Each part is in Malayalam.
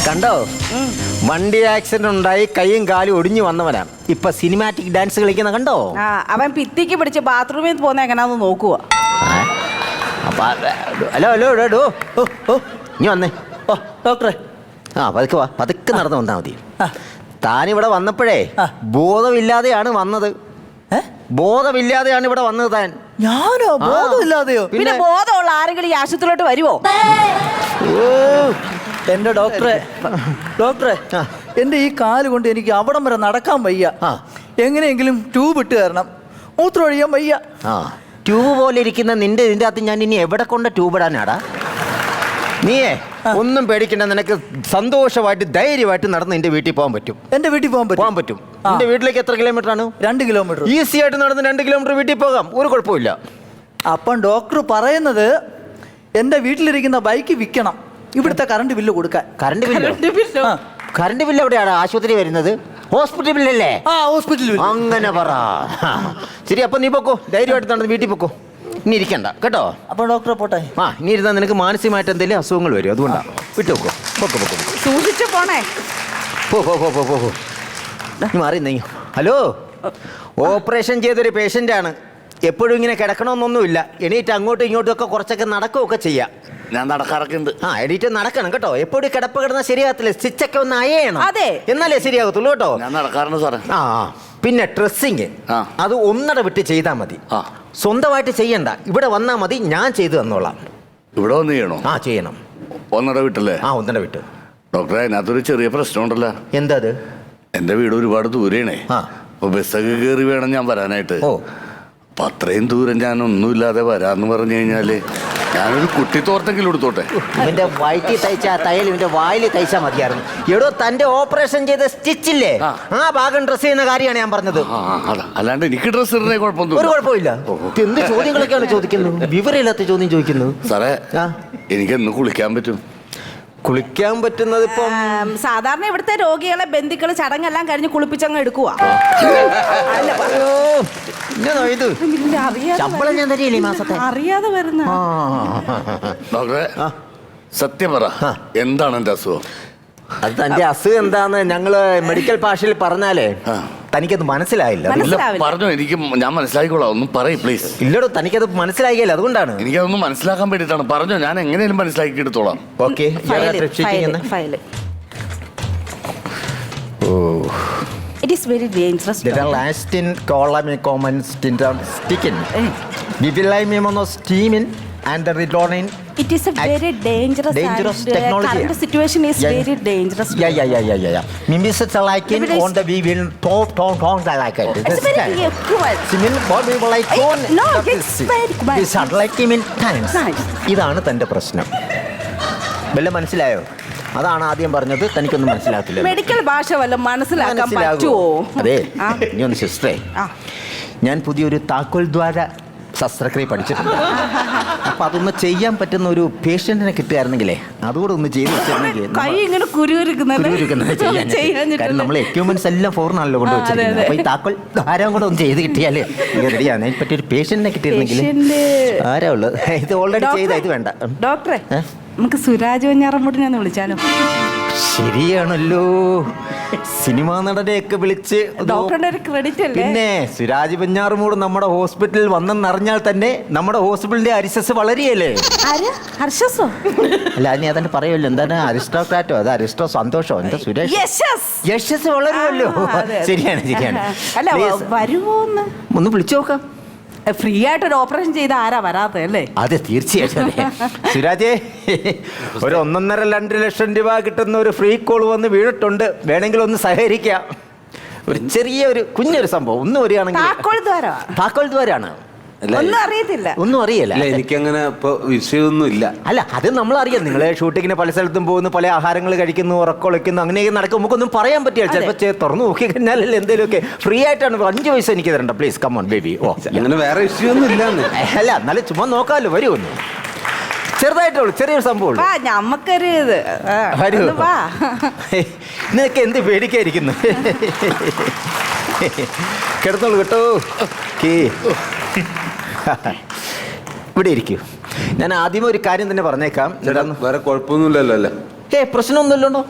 കണ്ടോ? വണ്ടി ആക്സിഡന്റ് ഉണ്ടായി കൈയും കാലും ഒടിഞ്ഞു വന്നവനാ ഇപ്പൊ സിനിമാറ്റിക് ഡാൻസ് കളിക്കുന്ന കണ്ടോ? അവൻ ഭിത്തിക്ക് പിടിച്ച് ബാത്റൂമിൽ പോകുന്ന എങ്ങനെയാന്ന് നോക്കുക. ഹലോ ഹലോ ഡോ നീ വന്നേ. ഓ ഡോക്ടറെ, പതുക്കെ വാ, പതുക്കെ നടന്നു വന്നാ മതി. താനിവിടെ വന്നപ്പോഴേ ബോധമില്ലാതെയാണ് വന്നത്. ബോധമില്ലാതെയാണ് ഇവിടെ വന്നത് താൻ. ഞാനോ? ബോധമില്ലാതെയോ? പിന്നെ ബോധമുള്ള ആരെങ്കിലും ഈ ആശുപത്രിയിലോട്ട് വരുമോ? എന്റെ ഡോക്ടറെ, എന്റെ ഈ കാല് കൊണ്ട് എനിക്ക് അവിടം വരെ നടക്കാൻ വയ്യ. എങ്ങനെയെങ്കിലും ട്യൂബ് ഇട്ട് തരണം, മൂത്രം ഒഴിയാൻ വയ്യ. ട്യൂബ് പോലെ ഇരിക്കുന്ന ഇതിൻ്റെ അകത്ത് ഞാൻ ഇനി എവിടെ കൊണ്ട് ട്യൂബ് ഇടാനാടാ? നീയേ ഒന്നും പേടിക്കണ്ട, നിനക്ക് സന്തോഷമായിട്ട് ധൈര്യമായിട്ട് നടന്ന് എന്റെ വീട്ടിൽ പോകാൻ പറ്റും. എന്റെ വീട്ടിൽ പോകാൻ പറ്റും. എന്റെ വീട്ടിലേക്ക് എത്ര കിലോമീറ്റർ ആണ്? 2 കിലോമീറ്റർ. ഈസി ആയിട്ട് നടന്ന് 2 കിലോമീറ്റർ വീട്ടിൽ പോകാം, ഒരു കുഴപ്പമില്ല. അപ്പം ഡോക്ടർ പറയുന്നത് എന്റെ വീട്ടിലിരിക്കുന്ന ബൈക്ക് വിൽക്കണം, ഇവിടുത്തെ കറണ്ട് ബില്ല് കൊടുക്കാൻ. കറണ്ട് ബില്ല് എവിടെയാണ്? ആശുപത്രി വരുന്നത് ഹോസ്പിറ്റൽ ബില്ലല്ലേ? ഹോസ്പിറ്റലിൽ. അങ്ങനെ പറ. ശരി, അപ്പൊ നീ പൊക്കോ, ധൈര്യമായിട്ട് നടന്ന് വീട്ടിൽ പൊക്കോ, ഇനി ഇരിക്കണ്ട കേട്ടോ. അപ്പൊ ഡോക്ടറെ പോട്ടെ. ഇനി ഇരുന്നാൽ നിനക്ക് മാനസികമായിട്ട് എന്തെങ്കിലും അസുഖങ്ങൾ വരും, അതുകൊണ്ടാണ്. വിട്ടുവെക്കോ, പൊക്കോ. സൂക്ഷിച്ചു പോണേ. പോ. നീ മാറി നീ. ഹലോ, ഓപ്പറേഷൻ ചെയ്തൊരു പേഷ്യൻ്റ് ആണ്. എപ്പോഴും ഇങ്ങനെ കിടക്കണമെന്നൊന്നുമില്ല. എണീറ്റ് അങ്ങോട്ടും ഇങ്ങോട്ടും ഒക്കെ കുറച്ചൊക്കെ നടക്കുകയൊക്കെ ചെയ്യാം. ഞാൻ നടക്കാറൊക്കെ ഉണ്ട്. എണീറ്റ് നടക്കണം കേട്ടോ. എപ്പോഴും കിടപ്പ് കിടന്നാൽ ശരിയാകത്തില്ല. സ്റ്റിച്ചൊക്കെ ഒന്ന് അയയണം, എന്നാലേ ശരിയാകത്തുള്ളൂ കേട്ടോ. ഞാൻ നടക്കാറുണ്ട് സാറേ. പിന്നെ ഡ്രസ്സിങ് അത് ഒന്നട വിട്ട് ചെയ്താൽ മതി. സ്വന്തമായിട്ട് ചെയ്യണ്ട, ഇവിടെ വന്നാൽ മതി, ഞാൻ ചെയ്തു തന്നോളാം. ഇവിടെ വന്ന് ചെയ്യണോ? ചെയ്യണം. ഒന്നട വിട്ടല്ലേ? ഒന്നട വിട്ട്. ഡോക്ടറെ, അതിനകത്തൊരു ചെറിയ പ്രശ്നമുണ്ടല്ലോ. എന്താ അത്? എന്റെ വീട് ഒരുപാട് ദൂരെയാണേ. അപ്പൊ ബസ്സൊക്കെ കയറി വേണം ഞാൻ വരാനായിട്ട്. അപ്പൊ അത്രയും ദൂരം ഞാൻ ഒന്നുമില്ലാതെ വരാന്ന് പറഞ്ഞു കഴിഞ്ഞാല് ഞാനൊരു കുട്ടി തോർത്തെങ്കിലും എടുത്തോട്ടെ. ഇവന്റെ വയറ്റിൽ തയ്ച്ച തയ്യൽ ഇവന്റെ വായിൽ തയ്ച്ചാൽ മതിയായിരുന്നു. എടോ, തന്റെ ഓപ്പറേഷൻ ചെയ്ത സ്റ്റിച്ചില്ലേ, ആ ഭാഗം ഡ്രസ് ചെയ്യുന്ന കാര്യമാണ് ഞാൻ പറഞ്ഞത്. അല്ലാണ്ട് എനിക്ക് ഡ്രസ് ഇടുന്നേ കുഴപ്പമൊന്നും ഒരു കുഴപ്പമില്ല. എന്ത് ചോദ്യങ്ങളൊക്കെയാണ് ചോദിക്കുന്നത്? വിവരമില്ലാത്ത ചോദ്യം ചോദിക്കുന്നത്. സാറേ, എനിക്ക് എന്ന് കുളിക്കാൻ പറ്റും? കുളിക്കാൻ പറ്റുന്നത് ഇപ്പം സാധാരണ ഇവിടുത്തെ രോഗികളെ ബന്ധുക്കള് ചടങ്ങെല്ലാം കഴിഞ്ഞ് കുളിപ്പിച്ചങ്ങ് എടുക്കുക. ശമ്പളം ഞാൻ തരില്ലേ മാസത്തെ? അറിയാതെ വരുന്ന. ഡോക്ടറെ, സത്യം പറ, എന്താണ് എന്റെ അസുഖം? അത് തന്റെ അസുഖം എന്താന്ന് ഞങ്ങള് മെഡിക്കൽ ഭാഷയിൽ പറഞ്ഞാലേ തനിക്കത് മനസ്സിലായില്ല. പറഞ്ഞോ, എനിക്ക് ഞാൻ മനസ്സിലാക്കിക്കോളാം. ഒന്നും പറയും പ്ലീസ്. ഇല്ലടോ, തനിക്കത് മനസ്സിലാക്കില്ല, അതുകൊണ്ടാണ്. എനിക്കതൊന്നും മനസ്സിലാക്കാൻ വേണ്ടിയിട്ടാണ്. പറഞ്ഞോ, ഞാൻ എങ്ങനെയും മനസ്സിലാക്കി എടുത്തോളാം. Okay. It is very dangerous. The elastin column common sticking. Vivilamin and the redonin. It is a very dangerous technology. Current situation is very dangerous. Yeah. Mimis like in on the we will talk like it. It's very cruel. Simin body like on. No, it's very cruel. This are like him in times. ഇതാണ് തന്റെ പ്രശ്നം. വല്ല മനസ്സിലായോ? അതാണ് ആദ്യം പറഞ്ഞത്. തനിക്കൊന്നും മനസ്സിലാകത്തില്ല. മെഡിക്കൽ ഭാഷ വല്ല മനസ്സിലാക്കാൻ പറ്റുമോ? അതെ, നീ ഒന്ന് സിസ്റ്ററേ, ഞാൻ പുതിയൊരു താക്കോൽ ദ്വാര ശസ്ത്രക്രിയ പഠിച്ചിട്ടുണ്ട്. അപ്പൊ അതൊന്ന് ചെയ്യാൻ പറ്റുന്ന ഒരു പേഷ്യന്റിനെ കിട്ടുകയായിരുന്നെങ്കിലേ അതുകൂടെ ഒന്ന് ചെയ്ത് വെച്ചിരുന്നെങ്കിൽ. കാരണം നമ്മൾ എക്യുപ്മെന്റ്സ് എല്ലാം ഫോറിനാണല്ലോ കൊണ്ടുവച്ചിരിക്കുന്നത്. അപ്പൊ ഈ താക്കോൽ ദ്വാരം കൂടെ ഒന്ന് ചെയ്ത് കിട്ടിയാല് റെഡിയാണ്. അതിനെ പറ്റി ഒരു പേഷ്യന്റിനെ കിട്ടിയിരുന്നെങ്കിൽ. ആരാ ഉള്ളത്? ഇത് ഓൾറെഡി ചെയ്ത, ഇത് വേണ്ട. ഡോക്ടറെ, നമുക്ക് സുരാജ് വെഞ്ഞാറമ്മൂടിനെ ഒന്ന് വിളിച്ചാലോ? ശരിയാണല്ലോ, സിനിമാ നടനെയൊക്കെ വിളിച്ച് ഡോക്ടറുടെ ഒരു ക്രെഡിറ്റ് അല്ലേ? പിന്നെ സുരാജ് വെഞ്ഞാറമൂട് നമ്മുടെ ഹോസ്പിറ്റലിൽ വന്നെന്നറിഞ്ഞാൽ തന്നെ നമ്മുടെ ഹോസ്പിറ്റലിന്റെ അരിശസ് വളരെയല്ലേ. ഹർഷസോ? അല്ല, നീ അതന്നെ പറയുമല്ലോ. എന്താണ് അരിസ്റ്റോക്രാറ്റോ? അത് അരിസ്റ്റോ സന്തോഷോ? എന്താ സുരേഷ്? യശസ് വളരുമല്ലോ. ശരിയാണ്. അല്ല, വരുമോന്ന് ഒന്ന് വിളിച്ചു നോക്കാം. ഫ്രീ ആയിട്ട് ഒരു ഓപ്പറേഷൻ ചെയ്ത ആരാ വരാത്ത അല്ലേ? അതെ, തീർച്ചയായിട്ടും. സുരാജേ, ഒരു 1.5-2 ലക്ഷം രൂപ കിട്ടുന്ന ഒരു ഫ്രീ കോൾ വന്ന് വീണിട്ടുണ്ട്. വേണമെങ്കിൽ ഒന്ന് സഹകരിക്കാം. ഒരു ചെറിയൊരു കുഞ്ഞൊരു സംഭവം ഒന്ന് വരികയാണെങ്കിൽ. താക്കോൽ ദ്വാരാണ്. ഒന്നും അറിയില്ല. എനിക്കങ്ങനെ ഇപ്പൊ വിഷയമൊന്നും ഇല്ല. അല്ല, അത് നമ്മളറിയാം. നിങ്ങള് ഷൂട്ടിങ്ങിന് പല സ്ഥലത്തും പോകുന്നു, പല ആഹാരങ്ങൾ കഴിക്കുന്നു, ഉറക്കൊളിക്കുന്നു, അങ്ങനെയൊക്കെ നടക്കും. നമുക്കൊന്നും പറയാൻ പറ്റില്ല. ചിലപ്പോൾ തുറന്നു നോക്കി കഴിഞ്ഞാൽ എന്തെങ്കിലുമൊക്കെ ഫ്രീ ആയിട്ടാണ്. 5 പൈസ എനിക്ക് തരണ്ട പ്ലീസ്. Come on baby. അങ്ങനെ വേറെ വിഷയമൊന്നും ഇല്ല. അല്ല, എന്നാലും ചുമ്മാ നോക്കാമല്ലോ. വരുമല്ലോ, ചെറുതായിട്ടുള്ളൂ, ചെറിയൊരു സംഭവം. ഞമ്മക്കൊരു നിനക്ക് എന്ത് പേടിക്കായിരിക്കുന്നു? കിടന്നോളൂ കേട്ടോ. ഇവിടെ ഇരിക്കൂ. ഞാൻ ആദ്യമേ ഒരു കാര്യം തന്നെ പറഞ്ഞേക്കാം. വേറെ കുഴപ്പമൊന്നുമില്ലല്ലോ അല്ലേ? പ്രശ്നമൊന്നുമില്ലല്ലോ.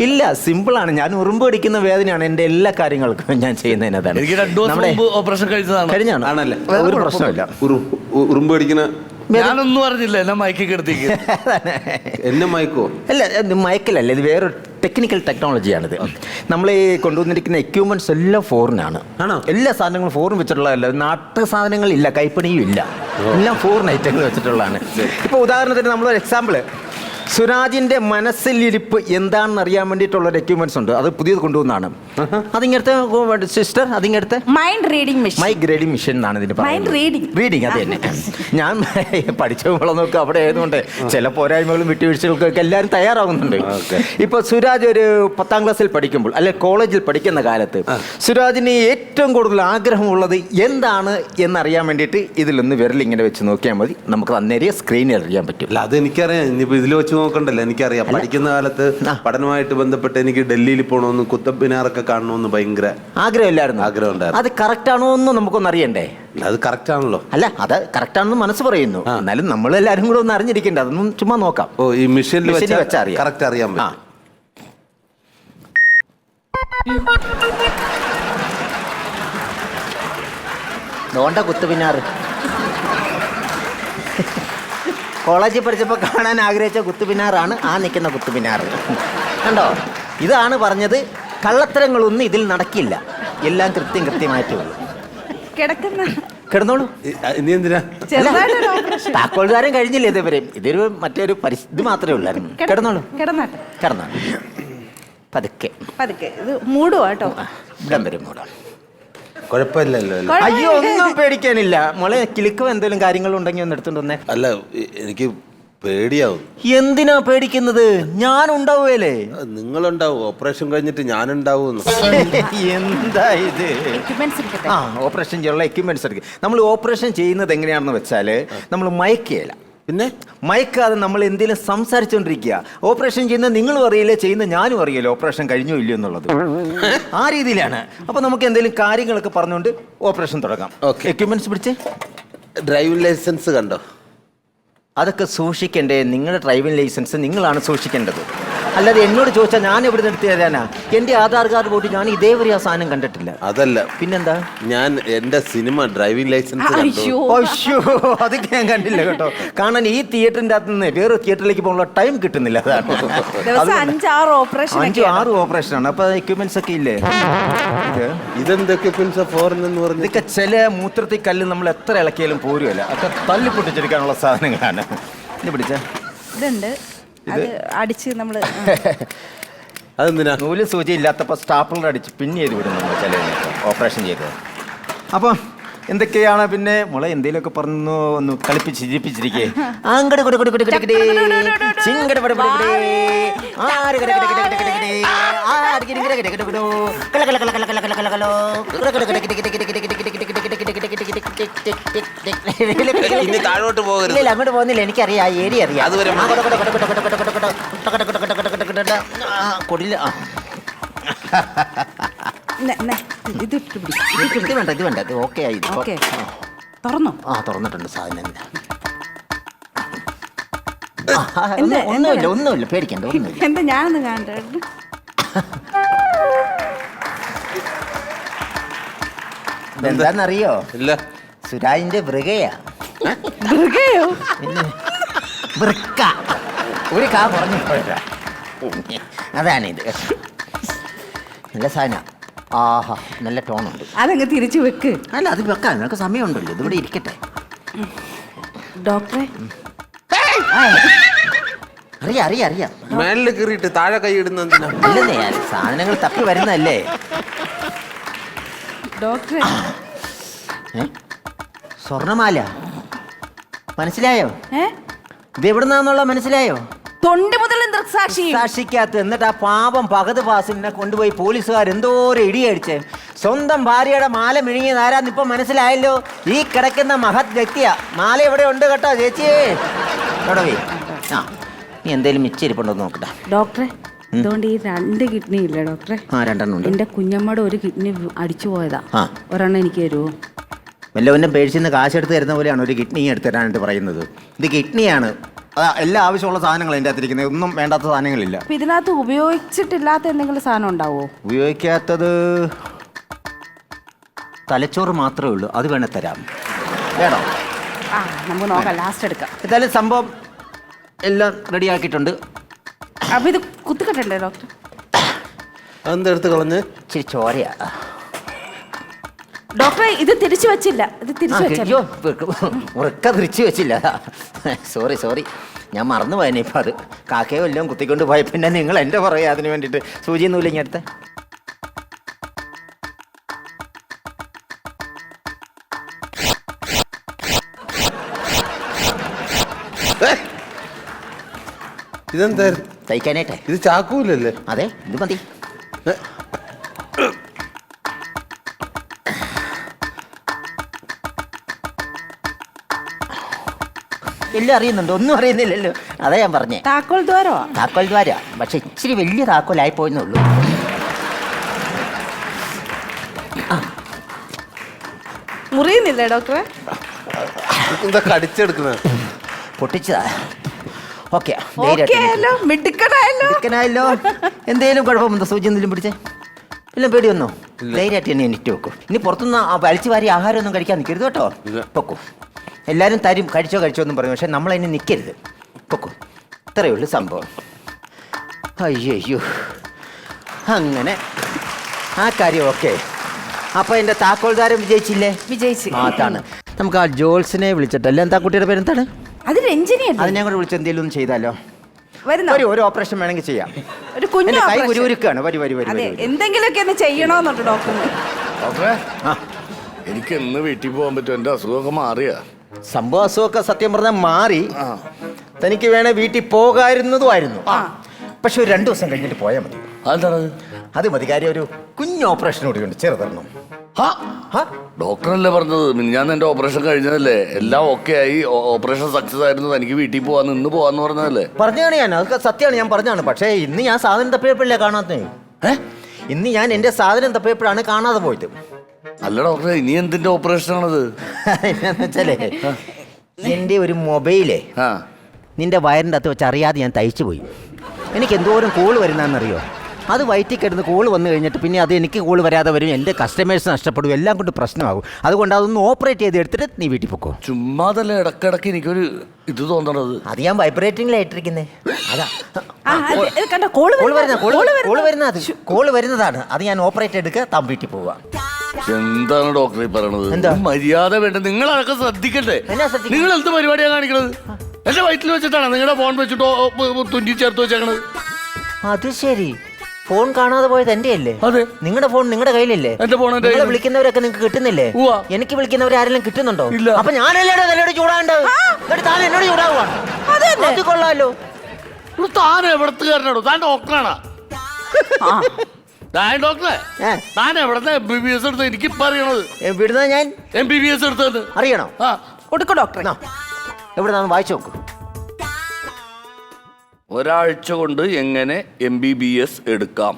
ഇല്ല, സിമ്പിളാണ്. ഞാൻ ഉറുമ്പ് കടിക്കുന്ന വേദനയാണ് എൻ്റെ എല്ലാ കാര്യങ്ങൾക്കും ഞാൻ ചെയ്യുന്നതിനതാണ്. എനിക്ക് 2 ദിവസം മുമ്പ് ഓപ്പറേഷൻ കഴിച്ചതാണ്. കഴിഞ്ഞാണ് ആണല്ലേ? ഒരു പ്രശ്നമില്ല. ഉറുമ്പ് അടിക്കുന്ന ഞാനൊന്നും അറിഞ്ഞില്ല, എന്നെ മയക്കി കിടത്തിക്ക്. എന്നെ മയക്കോ? അല്ല, ഇത് മയക്കലല്ല, ഇത് വേറൊരു ടെക്നിക്കൽ ടെക്നോളജിയാണിത്. നമ്മൾ ഈ കൊണ്ടുവന്നിരിക്കുന്ന എക്യുപ്മെന്റ്സ് എല്ലാം ഫോറിനാണ്. ആണോ? എല്ലാ സാധനങ്ങളും ഫോറിൻ വെച്ചിട്ടുള്ളതല്ല. നാട്ടു സാധനങ്ങളില്ല, കൈപ്പണിയും ഇല്ല, എല്ലാം ഫോറിൻ ഐറ്റങ്ങൾ വെച്ചിട്ടുള്ളതാണ്. ഇപ്പോൾ ഉദാഹരണത്തിന് നമ്മളൊരു എക്സാമ്പിള്, സുരാജിന്റെ മനസ്സിലിരിപ്പ് എന്താണെന്ന് അറിയാൻ വേണ്ടിയിട്ടുള്ള ഒരു എക്യുപ്മെന്റ്സ് ഉണ്ട്. അത് പുതിയത് കൊണ്ടുവന്നാണ്. അതിങ്ങടുത്ത് സിസ്റ്റർ, അതിങ്ങടുത്ത് mind reading machine. My grading machine എന്നാണ് ഇതിന് Mind reading. റീഡിങ്. അത് തന്നെ. ഞാൻ പഠിച്ചപ്പോൾ നോക്കുക, അവിടെ ആയതുകൊണ്ട് ചില പോരായ്മകളും വിട്ടുവീഴ്ചകൾക്കൊക്കെ എല്ലാവരും തയ്യാറാകുന്നുണ്ട്. ഇപ്പൊ സുരാജ് ഒരു 10ാം ക്ലാസ്സിൽ പഠിക്കുമ്പോൾ, അല്ലെ കോളേജിൽ പഠിക്കുന്ന കാലത്ത്, സുരാജിന് ഏറ്റവും കൂടുതൽ ആഗ്രഹമുള്ളത് എന്താണ് എന്നറിയാൻ വേണ്ടിയിട്ട് ഇതിലൊന്ന് വിരലിങ്ങനെ വെച്ച് നോക്കിയാൽ മതി. നമുക്ക് അന്നേരം സ്ക്രീനിൽ അറിയാൻ പറ്റും. അല്ല, അത് എനിക്കറിയാം. ഇനിയിപ്പോ ഇതിൽ വെച്ച് നോക്കണ്ടല്ലോ, എനിക്കറിയാം. പഠിക്കുന്ന കാലത്ത് പഠനമായിട്ട് ബന്ധപ്പെട്ട് എനിക്ക് ഡൽഹിയിൽ പോകണമെന്ന്, കുത്തബ് മിനാറൊക്കെ കാണണമെന്ന് ഭയങ്കര ആഗ്രഹമില്ലായിരുന്നു. ആഗ്രഹം ഉണ്ടായിരുന്നു. അത് കറക്റ്റ് ആണോ എന്ന് നമുക്കൊന്ന് അറിയണ്ടേ? അത് കറക്റ്റ് ആണല്ലോ. അല്ല, അത് കറക്റ്റ് ആണെന്ന് മനസ്സ് പറയുന്നു. എന്നാലും നമ്മളെല്ലാവരും കൂടെ ഒന്ന് അറിഞ്ഞിരിക്കേണ്ട. അതൊന്നും ചുമ്മാ നോക്കാം. ഓ, ഈ മെഷീനിൽ വെച്ചാൽ കറക്റ്റ് അറിയാൻ പറ്റും. നോണ്ട കുത്തുപിന്നാറ്. കോളേജിൽ പഠിച്ചപ്പോൾ കാണാൻ ആഗ്രഹിച്ച കുത്തുപിന്നാറാണ് ആ നിൽക്കുന്ന കുത്തുപിന്നാറ്. കണ്ടോ? ഇതാണ് പറഞ്ഞത്, കള്ളത്തരങ്ങളൊന്നും ഇതിൽ നടക്കില്ല. എല്ലാം കൃത്യമായിട്ടേ ഉള്ളൂ. കിടന്നോളൂ. ഇനി എന്തിനാ? ചെറുതായിട്ടൊരു ഓപ്പറേഷൻ. താക്കോൽദാരം കഴിഞ്ഞില്ല ഇതുവരെ. ഇതൊരു മറ്റൊരു ഇത് മാത്രമേ ഉള്ളായിരുന്നു. കിടന്നോളൂ. കിടന്നോ. പതുക്കെ ഇത് മൂടുവാ കേട്ടോ. ഇവിടം വരെ മൂടാം. കുഴപ്പമില്ലല്ലോ. അയ്യോ, ഒന്നും പേടിക്കാനില്ല മോളെ. കിലുക്കോ എന്തെങ്കിലും കാര്യങ്ങളുണ്ടെങ്കിൽ ഒന്ന് എടുത്തോണ്ട് വന്നേ. അല്ല, എനിക്ക് പേടിയാവും. എന്തിനാ പേടിക്കുന്നത്? ഞാൻ ഉണ്ടാവുകയല്ലേ. നിങ്ങളുണ്ടാവും. ഓപ്പറേഷൻ കഴിഞ്ഞിട്ട് ഞാനുണ്ടാവും. എന്താ ഇത്? എക്യുപ്മെന്റ്സ് എടുക്കട്ടെ. ആ, ഓപ്പറേഷൻ ചെയ്യാനുള്ള എക്യുപ്മെന്റ്സ് എടുക്കുക. നമ്മൾ ഓപ്പറേഷൻ ചെയ്യുന്നത് എങ്ങനെയാണെന്ന് വെച്ചാൽ, നമ്മൾ മയക്കുകയില്ല. പിന്നെ മയക്കാതെ നമ്മൾ എന്തെങ്കിലും സംസാരിച്ചുകൊണ്ടിരിക്കുക. ഓപ്പറേഷൻ ചെയ്യുന്ന നിങ്ങളും അറിയില്ല, ചെയ്യുന്ന ഞാനും അറിയില്ല ഓപ്പറേഷൻ കഴിഞ്ഞോ ഇല്ലയോ എന്നുള്ളത്. ആ രീതിയിലാണ്. അപ്പൊ നമുക്ക് എന്തെങ്കിലും കാര്യങ്ങളൊക്കെ പറഞ്ഞുകൊണ്ട് ഓപ്പറേഷൻ തുടങ്ങാം. എക്യുപ്മെന്റ്സ് പിടിച്ച്. ഡ്രൈവിംഗ് ലൈസൻസ് കണ്ടോ? അതൊക്കെ സൂക്ഷിക്കണ്ടേ? നിങ്ങളുടെ ഡ്രൈവിംഗ് ലൈസൻസ് നിങ്ങളാണ് സൂക്ഷിക്കേണ്ടത്. അല്ലാതെ എന്നോട് ചോദിച്ചാൽ ഞാൻ എവിടെ നിന്ന് എടുത്ത് തരാനാ? എൻ്റെ ആധാർ കാർഡ് പോയിട്ട് ഞാൻ ഇതേവരെ ആ സാധനം കണ്ടിട്ടില്ല. അതല്ല, പിന്നെന്താ? ഞാൻ എൻ്റെ സിനിമ ഡ്രൈവിംഗ് ലൈസൻസ് അയ്യോ, അതൊക്കെ ഞാൻ കണ്ടില്ല കേട്ടോ. കാണാൻ ഈ തിയേറ്ററിൻ്റെ അകത്ത് നിന്ന് വേറെ തിയേറ്ററിലേക്ക് പോകാനുള്ള ടൈം കിട്ടുന്നില്ല. ദിവസം 5-6 ഓപ്പറേഷൻ. 5-6 ഓപ്പറേഷനാണ്. അപ്പൊ എക്യുപ്മെന്റ്സ് ഒക്കെ ഇല്ലേ? ഇതെന്തൊക്കെ ഫോറിൻ എന്ന് പറഞ്ഞു? ഇതൊക്കെ ചില മൂത്രത്തിൽ കല്ല് നമ്മൾ എത്ര ഇളക്കിയാലും പോരുമല്ല. ഒക്കെ തല്ലി പൊട്ടിച്ചെടുക്കാനുള്ള സാധനങ്ങളാണ്. ഇത് പിടിച്ച ഇതുണ്ട്, അത് അടിച്ച് നമ്മള് അതെന്തിനാ? നൂല് സൂചി ഇല്ലാത്തപ്പോൾ സ്റ്റാപ്ലർ അടിച്ച് പിൻ ചെയ്ത് വിടും നമ്മൾ ചില ഓപ്പറേഷൻ ചെയ്തത്. അപ്പം എന്തൊക്കെയാണ് പിന്നെ മോളെ? എന്തെങ്കിലുമൊക്കെ പറഞ്ഞു ഒന്ന് കളിപ്പിച്ച് ചിരിപ്പിച്ചിരിക്കേ. ഇനി താഴോട്ട് പോകരുത്. ഇല്ല, അങ്ങോട്ട് പോകുന്നില്ല. എനിക്കറിയാം, ആ ഏരിയ അറിയാം. അതുവരെ കൊടില്ല. ഇത് വേണ്ട, ഇത് വേണ്ട. ഇത് ഓക്കെ ആയി. തുറന്നോ? ആ, തുറന്നിട്ടുണ്ട് സാധനം. എന്താ? ഒന്നുമില്ല, പേടിക്കണ്ട, ഒന്നുമില്ല. എന്താ ഞാനൊന്ന് കാണട്ടെ. എന്താന്നറിയോ? ഇല്ല. സുരാജിന്റെ വൃകയാ. മൃഗയോ? വൃക്ക. ഒരു കാ പറഞ്ഞു പോയതാ. അതാണിത്. നല്ല സാധനം. ആഹാ, നല്ല ടോണുണ്ട്. അതങ്ങ് തിരിച്ചു വെക്ക്. അല്ല, അത് വെക്കാം, നിനക്ക് സമയമുണ്ടല്ലോ. ഇതിവിടെ ഇരിക്കട്ടെ. ഡോക്ടറെ, അറിയാം. മേളിൽ കയറിയിട്ട് താഴെ കൈ ഇടുന്ന എന്തിനാ? അല്ലെന്നേ, സാധനങ്ങൾ തപ്പി വരുന്നതല്ലേ. ഡോക്ടറെ, സ്വർണമാല മനസ്സിലായോ? ഇത് എവിടുന്നാന്നുള്ള മനസ്സിലായോ? തൊണ്ടി മുതൽ ദൃക്സാക്ഷി. സാക്ഷിക്കകത്ത്. എന്നിട്ട് ആ പാപം പകത് പാസിനെ കൊണ്ടുപോയി പോലീസുകാർ എന്തോരം ഇടിയടിച്ച്. സ്വന്തം ഭാര്യയുടെ മാല മിഴുങ്ങിയത് ആരാന്ന് ഇപ്പൊ മനസ്സിലായല്ലോ. ഈ കിടക്കുന്ന മഹത് വ്യക്തിയാ. മാല എവിടെ ഉണ്ട് കേട്ടോ ചേച്ചിയേ. എവിടെ പോയി? ആ, നീ എന്തേലും മിച്ചിരിപ്പുണ്ടോ നോക്കട്ടെ. ഡോക്ടറെ, അതുകൊണ്ട് ഈ 2 കിഡ്നി ഇല്ല ഡോക്ടറെ? ആ, 2 ഉണ്ട്. എന്റെ കുഞ്ഞമ്മയുടെ ഒരു കിഡ്നി അടിച്ചു പോയതാ. ഒരെണ്ണം എനിക്ക് തരുമോ? വല്ലവൻ്റെ പേഴ്സിൽ നിന്ന് കാശെടുത്ത് തരുന്ന പോലെയാണ് ഒരു കിഡ്നി എടുത്ത് തരാനായിട്ട് പറയുന്നത്. ഇത് കിഡ്നിയാണ്. അതാ എല്ലാ ആവശ്യമുള്ള സാധനങ്ങൾ എൻ്റെ അകത്തിരിക്കുന്നത്, ഒന്നും വേണ്ടാത്ത സാധനങ്ങളില്ല. അപ്പൊ ഇതിനകത്ത് ഉപയോഗിച്ചിട്ടില്ലാത്ത എന്തെങ്കിലും സാധനം ഉണ്ടാവോ? ഉപയോഗിക്കാത്തത് തലച്ചോറ് മാത്രമേ ഉള്ളൂ, അത് വേണേ തരാം. വേണോ? ആ നമുക്ക് നോക്കാം, ലാസ്റ്റ് എടുക്കാം. എന്തായാലും സംഭവം എല്ലാം റെഡിയാക്കിയിട്ടുണ്ട്. അപ്പൊ ഇത് കുത്തിക്കെട്ടണ്ടേ ഡോക്ടർ? അതെന്താ എടുത്ത് കളഞ്ഞ്? ഇച്ചിരി ചോരയാ. ഡോക്ടറെ ഇത് തിരിച്ചു വെച്ചില്ല, ഇത് തിരിച്ചു വെച്ചോ. അയ്യോ, ഉറക്ക തിരിച്ചു വെച്ചില്ല. സോറി, ഞാൻ മറന്നു പോയനെ. ഇപ്പം അത് കാക്കയോ എല്ലാം കുത്തിക്കൊണ്ട് പോയ പിന്നെ നിങ്ങൾ എൻ്റെ പുറകെ അതിന് വേണ്ടിയിട്ട് സൂചിയൊന്നുമില്ല ഇങ്ങനത്തെ. ഇതെന്തായിരുന്നു? തയ്ക്കാനായിട്ടേ. ഇത് ചാക്കൂലല്ലേ? അതെ, ഇത് മതി. എല്ലാം അറിയുന്നുണ്ട്, ഒന്നും അറിയുന്നില്ലല്ലോ. അതാ ഞാൻ പറഞ്ഞേ. താക്കോൽ ദ്വാരമാ? താക്കോൽ ദ്വാര, പക്ഷെ ഇച്ചിരി വലിയ താക്കോലായി പോയെന്നുള്ളൂ. മുറിയുന്നില്ലേ ഡോക്ടറെ? എന്താ കടിച്ചെടുക്കുന്നത്? പൊട്ടിച്ചതാ. ഓക്കെ ഓക്കെ ആയല്ലോ, മിടുക്കനായല്ലോ. എന്തേലും കുഴപ്പമുണ്ടോ? സൂചി എന്തെങ്കിലും പിടിച്ചേ? എല്ലാം പേടി വന്നോ? ധൈര്യമായിട്ട് തന്നെ എണീറ്റ് വെക്കും. ഇനി പുറത്തുനിന്ന് വലിച്ചു വാരി ആഹാരമൊന്നും കഴിക്കാൻ നിൽക്കരുത് കേട്ടോ. പൊക്കോ, എല്ലാവരും തരും, കഴിച്ചോ എന്ന് പറയും, പക്ഷെ നമ്മളതിന് നിൽക്കരുത്. പൊക്കോ, ഇത്രയേ ഉള്ളൂ സംഭവം. അയ്യോ, അങ്ങനെ ആ കാര്യം ഓക്കെ. അപ്പൊ എന്റെ താക്കോൽദാരം വിജയിച്ചില്ലേ? വിജയിച്ചു. അതാണ്. നമുക്ക് ആ ജോൾസിനെ വിളിച്ചിട്ടല്ലേ. എന്താ കുട്ടിയുടെ പേരെന്താണ്? അത് രഞ്ജിനി. അത് ഞങ്ങൾ വിളിച്ച് എന്തെങ്കിലും ഒന്ന് ചെയ്താലോ? വരുന്നോ? ഒരു ഓപ്പറേഷൻ വേണമെങ്കിൽ ചെയ്യാം. ഒരു കുഞ്ഞു കൈ operation. ഉരുക്കാണ്. അതെ, എന്തെങ്കിലുമൊക്കെ ഒന്ന് ചെയ്യണോന്നുണ്ട് ഡോക്ടറിന്. ഡോക്ടറെ, ആ, എനിക്ക് എന്ന് വീട്ടിൽ പോകാൻ പറ്റും? എൻ്റെ അസുഖമൊക്കെ മാറിയാ? സംഭവ അസുഖമൊക്കെ സത്യം പറഞ്ഞാൽ മാറി. തനിക്ക് വേണേ വീട്ടിൽ പോകായിരുന്നതുമായിരുന്നു. പക്ഷെ ഒരു 2 ദിവസം കഴിഞ്ഞിട്ട് പോയാൽ മതി. അതെന്താണ്? അത് മതി. കാര്യം ഒരു കുഞ്ഞു ഓപ്പറേഷൻ കൂടി ഉണ്ട്, ചെറുതെണ്ണം. ഡോക്ടറല്ലേ പറഞ്ഞത്? ഞാൻ എൻ്റെ ഓപ്പറേഷൻ കഴിഞ്ഞതല്ലേ, എല്ലാം ഓക്കെ ആയി, ഓപ്പറേഷൻ സക്സസ് ആയിരുന്നു, എനിക്ക് വീട്ടിൽ പോവാന്ന്, ഇന്ന് പോവാന്ന് പറഞ്ഞതല്ലേ? പറഞ്ഞാണ് ഞാൻ, അതൊക്കെ സത്യമാണ്, ഞാൻ പറഞ്ഞാണ്. പക്ഷേ ഇന്ന് ഞാൻ സാധനം തപ്പിയപ്പോഴല്ലേ കാണാത്തേ. ഇന്ന് ഞാൻ എൻ്റെ സാധനം തപ്പിയപ്പോഴാണ് കാണാതെ പോയത്. അല്ല ഡോക്ടറെ, ഇനി എന്തിന്റെ ഓപ്പറേഷൻ ആണത്? എന്നാന്ന് വെച്ചാലേ, എൻ്റെ ഒരു മൊബൈലേ നിന്റെ വയറിൻ്റെ അകത്ത് വെച്ച് അറിയാതെ ഞാൻ തയ്ച്ചു പോയി. എനിക്ക് എന്തോരം കോള് വരുന്നതെന്നറിയോ? അത് വയറ്റിൽ കിടന്ന് കോള് വന്നു കഴിഞ്ഞിട്ട് പിന്നെ അത് എനിക്ക് കോള് വരാതെ വരും, എൻ്റെ കസ്റ്റമേഴ്സ് നഷ്ടപ്പെടും, എല്ലാം കൊണ്ട് പ്രശ്നമാകും. അതുകൊണ്ട് അതൊന്ന് ഓപ്പറേറ്റ് ചെയ്ത് എടുത്തിട്ട് നീ വീട്ടിൽ പൊക്കോ. ചുമ്മാതല്ലേ ഇടക്കിടക്ക് എനിക്കൊരു ഇത് തോന്നണത്. അത് ഞാൻ വൈബ്രേറ്റിംഗിലായിട്ടിരിക്കുന്നേ. അതാ കണ്ടോ കോള് കോള് വരുന്നതാണ്. അത് ഞാൻ ഓപ്പറേറ്റ് എടുക്കുക, താൻ വീട്ടിൽ പോവുക. എന്താണ് ഡോക്ടർ ഈ പറയണത്? എന്താ? മര്യാദ വേണ്ട, നിങ്ങൾ അതൊക്കെ ശ്രദ്ധിക്കണ്ടേ? എന്നാ ശ്രദ്ധിക്കണം? നിങ്ങൾ എന്ത് പരിപാടിയാണ് കാണിക്കണത്? എന്റെ വയറ്റിൽ വെച്ചിട്ടാണ് നിങ്ങളുടെ ഫോൺ വെച്ചിട്ടോ തുന്നി ചേർത്ത് വെച്ചേക്കണത്? അത് ശരി, ഫോൺ കാണാതെ പോയത് എന്റെ അല്ലേ? അതെ. നിങ്ങളുടെ ഫോൺ നിങ്ങളുടെ കയ്യിലല്ലേ? എന്റെ ഫോൺ എന്റെ നിങ്ങളെ വിളിക്കുന്നവരൊക്കെ നിങ്ങൾക്ക് കിട്ടുന്നില്ലേ? ഉവ്വ. എനിക്ക് വിളിക്കുന്നവർ ആരെങ്കിലും കിട്ടുന്നുണ്ടോ? ഇല്ല. അപ്പൊ ഞാനല്ലേ എന്നോട് ചൂടാണ്ടത്? എന്നിട്ട് താൻ എന്നോട് ചൂടാവുകയാണ്. അത് കൊള്ളാലോ. താൻ എവിടത്തുകാരനാണോ? താൻ ഡോക്ടറാണാ? താൻ ഡോക്ടറെ, താൻ എവിടത്തെ MBBS എടുത്ത് എനിക്കിപ്പോ അറിയണത്? വിടുന്ന ഞാൻ MBBS എടുത്തത് അറിയണോ? കൊടുക്കോ ഡോക്ടറെ? എവിടുന്നാന്ന് വായിച്ചു നോക്കൂ. ഒരാഴ്ച കൊണ്ട് എങ്ങനെ MBBS എടുക്കാം?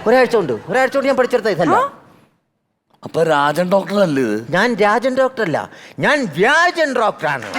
ഒരാഴ്ച കൊണ്ട് ഞാൻ പഠിച്ചെടുത്ത ഇതല്ല. അപ്പൊ രാജൻ ഡോക്ടർ അല്ലേ ഇത്? ഞാൻ രാജൻ ഡോക്ടറല്ല, ഞാൻ വ്യാജൻ ഡോക്ടറാണ്.